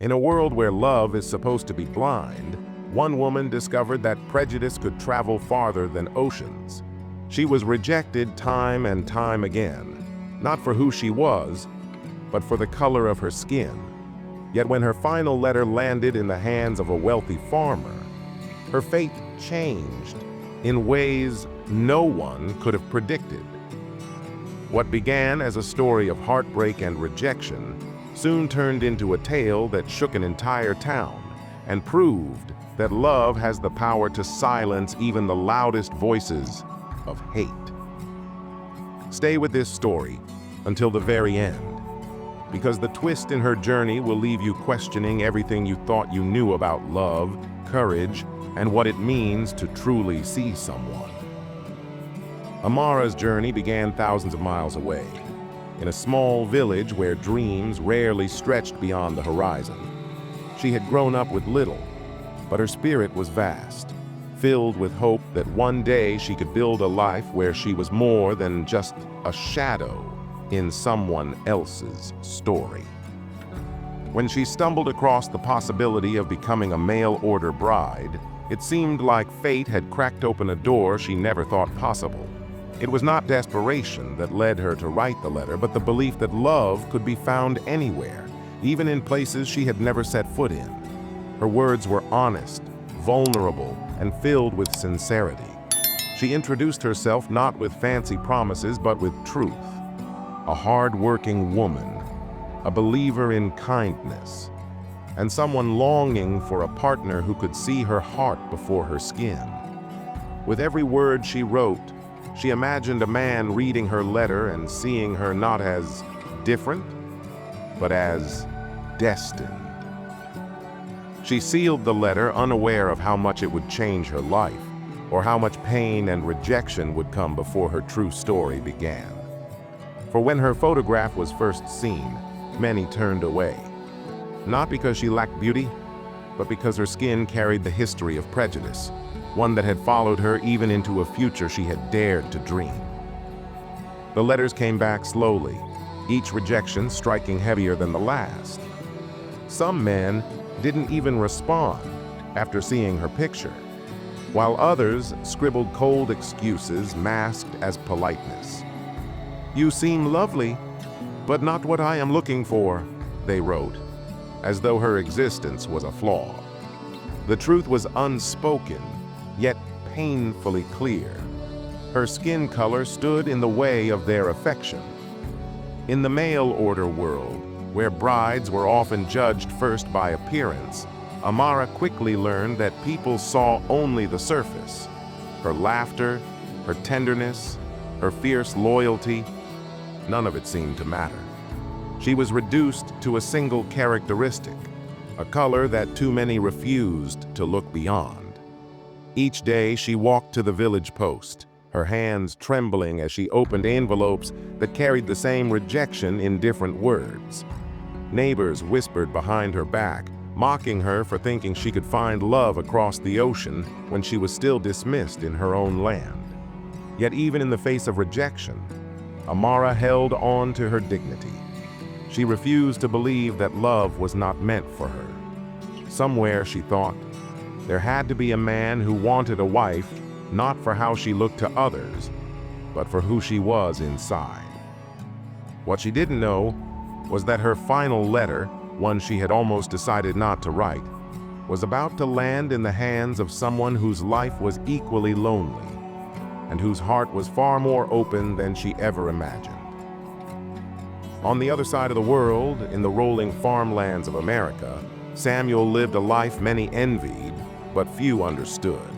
In a world where love is supposed to be blind, one woman discovered that prejudice could travel farther than oceans. She was rejected time and time again, not for who she was, but for the color of her skin. Yet when her final letter landed in the hands of a wealthy farmer, her fate changed in ways no one could have predicted. What began as a story of heartbreak and rejection soon turned into a tale that shook an entire town and proved that love has the power to silence even the loudest voices of hate. Stay with this story until the very end, because the twist in her journey will leave you questioning everything you thought you knew about love, courage, and what it means to truly see someone. Amara's journey began thousands of miles away, in a small village where dreams rarely stretched beyond the horizon. She had grown up with little, but her spirit was vast, filled with hope that one day she could build a life where she was more than just a shadow in someone else's story. When she stumbled across the possibility of becoming a mail-order bride, it seemed like fate had cracked open a door she never thought possible. It was not desperation that led her to write the letter, but the belief that love could be found anywhere, even in places she had never set foot in. Her words were honest, vulnerable, and filled with sincerity. She introduced herself not with fancy promises, but with truth. A hard-working woman, a believer in kindness, and someone longing for a partner who could see her heart before her skin. With every word she wrote, she imagined a man reading her letter and seeing her not as different, but as destined. She sealed the letter, unaware of how much it would change her life, or how much pain and rejection would come before her true story began. For when her photograph was first seen, many turned away. Not because she lacked beauty, but because her skin carried the history of prejudice, one that had followed her even into a future she had dared to dream. The letters came back slowly, each rejection striking heavier than the last. Some men didn't even respond after seeing her picture, while others scribbled cold excuses masked as politeness. "You seem lovely, but not what I am looking for," they wrote, as though her existence was a flaw. The truth was unspoken, yet painfully clear. Her skin color stood in the way of their affection. In the mail-order world, where brides were often judged first by appearance, Amara quickly learned that people saw only the surface. Her laughter, her tenderness, her fierce loyalty, none of it seemed to matter. She was reduced to a single characteristic, a color that too many refused to look beyond. Each day she walked to the village post, her hands trembling as she opened envelopes that carried the same rejection in different words. Neighbors whispered behind her back, mocking her for thinking she could find love across the ocean when she was still dismissed in her own land. Yet even in the face of rejection, Amara held on to her dignity. She refused to believe that love was not meant for her. Somewhere, she thought, there had to be a man who wanted a wife, not for how she looked to others, but for who she was inside. What she didn't know was that her final letter, one she had almost decided not to write, was about to land in the hands of someone whose life was equally lonely, and whose heart was far more open than she ever imagined. On the other side of the world, in the rolling farmlands of America, Samuel lived a life many envied, but few understood.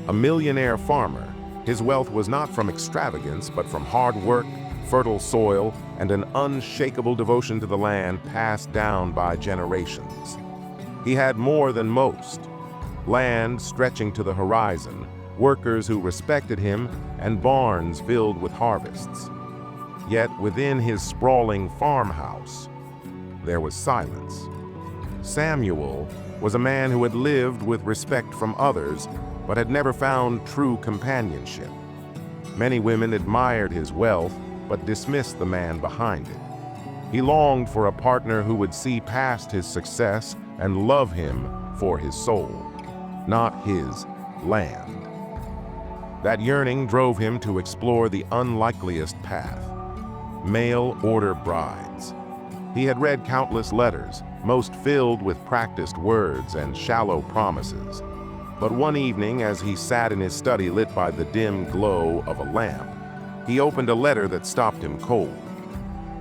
A millionaire farmer, his wealth was not from extravagance, but from hard work, fertile soil, and an unshakable devotion to the land passed down by generations. He had more than most: land stretching to the horizon, workers who respected him, and barns filled with harvests. Yet within his sprawling farmhouse, there was silence. Samuel was a man who had lived with respect from others, but had never found true companionship. Many women admired his wealth, but dismissed the man behind it. He longed for a partner who would see past his success and love him for his soul, not his land. That yearning drove him to explore the unlikeliest path: mail-order brides. He had read countless letters, most filled with practiced words and shallow promises. But one evening, as he sat in his study lit by the dim glow of a lamp, he opened a letter that stopped him cold.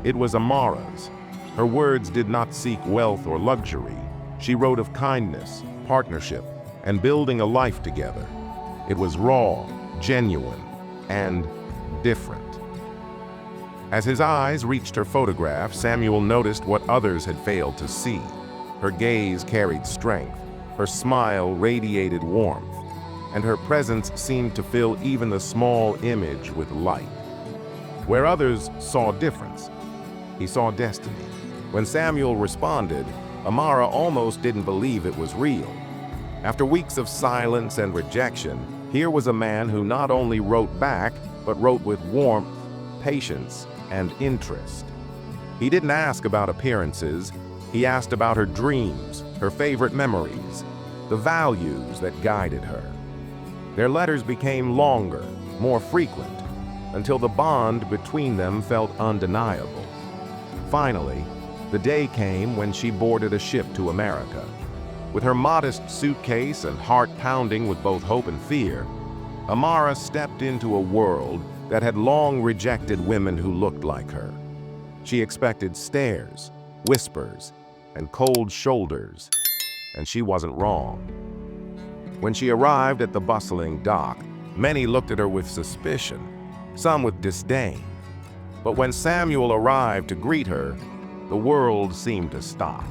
It was Amara's. Her words did not seek wealth or luxury. She wrote of kindness, partnership, and building a life together. It was raw, genuine, and different. As his eyes reached her photograph, Samuel noticed what others had failed to see. Her gaze carried strength, her smile radiated warmth, and her presence seemed to fill even the small image with light. Where others saw difference, he saw destiny. When Samuel responded, Amara almost didn't believe it was real. After weeks of silence and rejection, here was a man who not only wrote back, but wrote with warmth, patience, and interest. He didn't ask about appearances. He asked about her dreams, her favorite memories, the values that guided her. Their letters became longer, more frequent, until the bond between them felt undeniable. Finally, the day came when she boarded a ship to America. With her modest suitcase and heart pounding with both hope and fear, Amara stepped into a world that had long rejected women who looked like her. She expected stares, whispers, and cold shoulders, and she wasn't wrong. When she arrived at the bustling dock, many looked at her with suspicion, some with disdain. But when Samuel arrived to greet her, the world seemed to stop.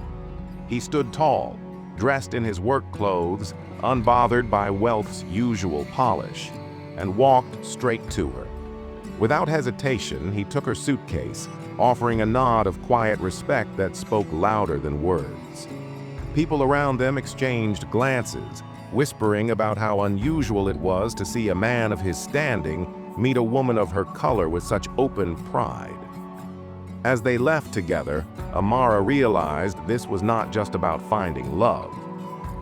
He stood tall, dressed in his work clothes, unbothered by wealth's usual polish, and walked straight to her. Without hesitation, he took her suitcase, offering a nod of quiet respect that spoke louder than words. People around them exchanged glances, whispering about how unusual it was to see a man of his standing meet a woman of her color with such open pride. As they left together, Amara realized this was not just about finding love.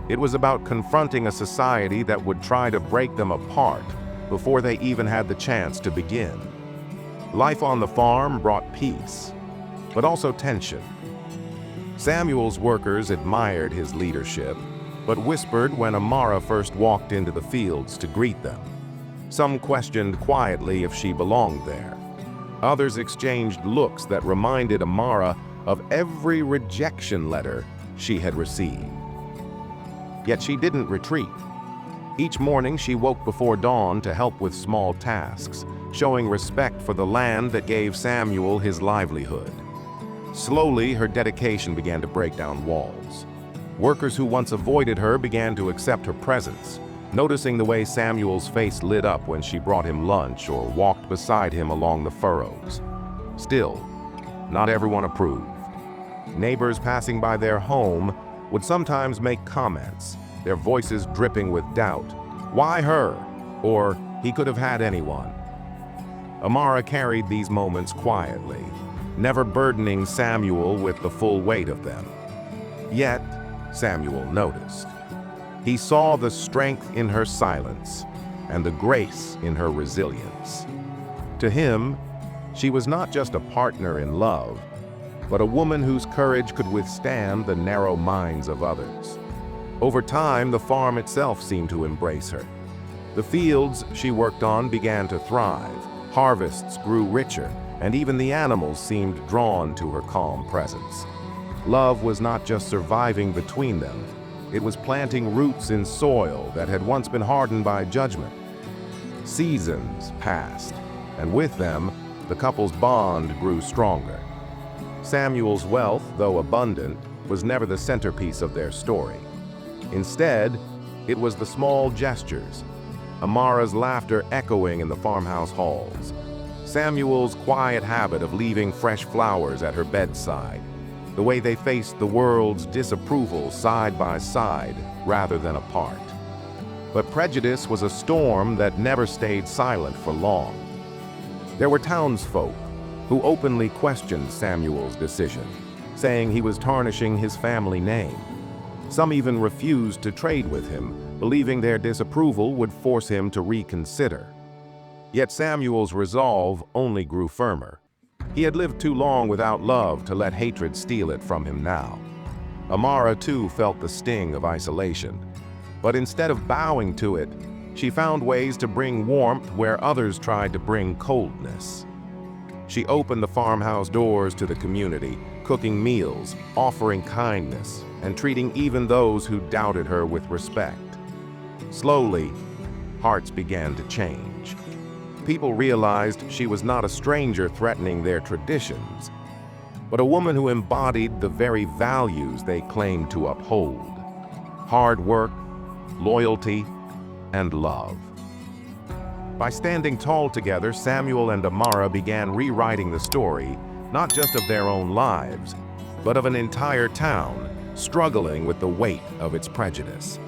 It was about confronting a society that would try to break them apart before they even had the chance to begin. Life on the farm brought peace, but also tension. Samuel's workers admired his leadership, but whispered when Amara first walked into the fields to greet them. Some questioned quietly if she belonged there. Others exchanged looks that reminded Amara of every rejection letter she had received. Yet she didn't retreat. Each morning she woke before dawn to help with small tasks, showing respect for the land that gave Samuel his livelihood. Slowly, her dedication began to break down walls. Workers who once avoided her began to accept her presence, noticing the way Samuel's face lit up when she brought him lunch or walked beside him along the furrows. Still, not everyone approved. Neighbors passing by their home would sometimes make comments, their voices dripping with doubt. Why her? Or he could have had anyone. Amara carried these moments quietly, never burdening Samuel with the full weight of them. Yet, Samuel noticed. He saw the strength in her silence and the grace in her resilience. To him, she was not just a partner in love, but a woman whose courage could withstand the narrow minds of others. Over time, the farm itself seemed to embrace her. The fields she worked on began to thrive, harvests grew richer, and even the animals seemed drawn to her calm presence. Love was not just surviving between them, it was planting roots in soil that had once been hardened by judgment. Seasons passed, and with them, the couple's bond grew stronger. Samuel's wealth, though abundant, was never the centerpiece of their story. Instead, it was the small gestures, Amara's laughter echoing in the farmhouse halls, Samuel's quiet habit of leaving fresh flowers at her bedside, the way they faced the world's disapproval side by side rather than apart. But prejudice was a storm that never stayed silent for long. There were townsfolk, who openly questioned Samuel's decision, saying he was tarnishing his family name. Some even refused to trade with him, believing their disapproval would force him to reconsider. Yet Samuel's resolve only grew firmer. He had lived too long without love to let hatred steal it from him now. Amara, too, felt the sting of isolation. But instead of bowing to it, she found ways to bring warmth where others tried to bring coldness. She opened the farmhouse doors to the community, cooking meals, offering kindness, and treating even those who doubted her with respect. Slowly, hearts began to change. People realized she was not a stranger threatening their traditions, but a woman who embodied the very values they claimed to uphold: hard work, loyalty, and love. By standing tall together, Samuel and Amara began rewriting the story, not just of their own lives, but of an entire town struggling with the weight of its prejudice.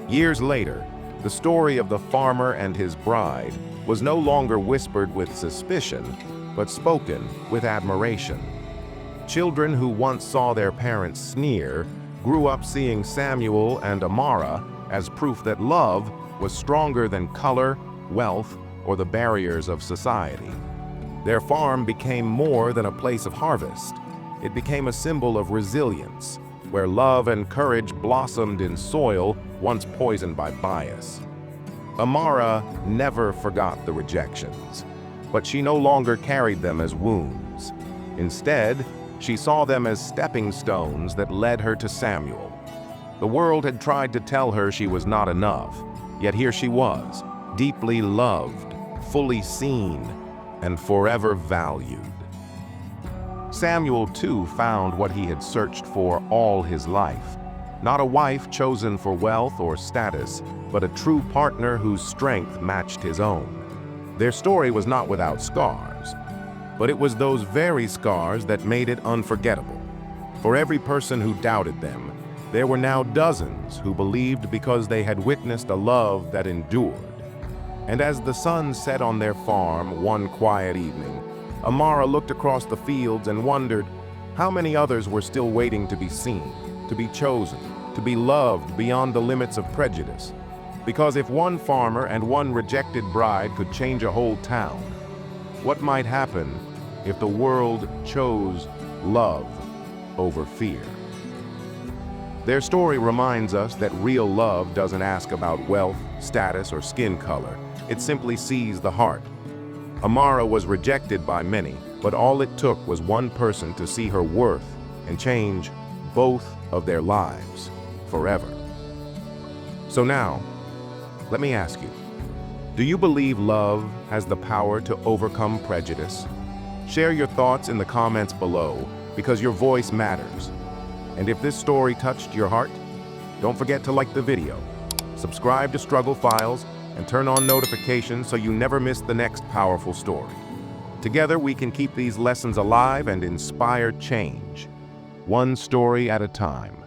Years later, the story of the farmer and his bride was no longer whispered with suspicion, but spoken with admiration. Children who once saw their parents sneer grew up seeing Samuel and Amara as proof that love was stronger than color, wealth, or the barriers of society. Their farm became more than a place of harvest. It became a symbol of resilience, where love and courage blossomed in soil once poisoned by bias. Amara never forgot the rejections, but she no longer carried them as wounds. Instead, she saw them as stepping stones that led her to Samuel. The world had tried to tell her she was not enough, yet here she was, deeply loved, fully seen, and forever valued. Samuel, too, found what he had searched for all his life. Not a wife chosen for wealth or status, but a true partner whose strength matched his own. Their story was not without scars, but it was those very scars that made it unforgettable. For every person who doubted them, there were now dozens who believed because they had witnessed a love that endured. And as the sun set on their farm one quiet evening, Amara looked across the fields and wondered how many others were still waiting to be seen, to be chosen, to be loved beyond the limits of prejudice. Because if one farmer and one rejected bride could change a whole town, what might happen if the world chose love over fear? Their story reminds us that real love doesn't ask about wealth, status, or skin color. It simply sees the heart. Amara was rejected by many, but all it took was one person to see her worth and change both of their lives forever. So now, let me ask you, do you believe love has the power to overcome prejudice? Share your thoughts in the comments below, because your voice matters. And if this story touched your heart, don't forget to like the video, subscribe to Struggle Files, and turn on notifications so you never miss the next powerful story. Together we can keep these lessons alive and inspire change, one story at a time.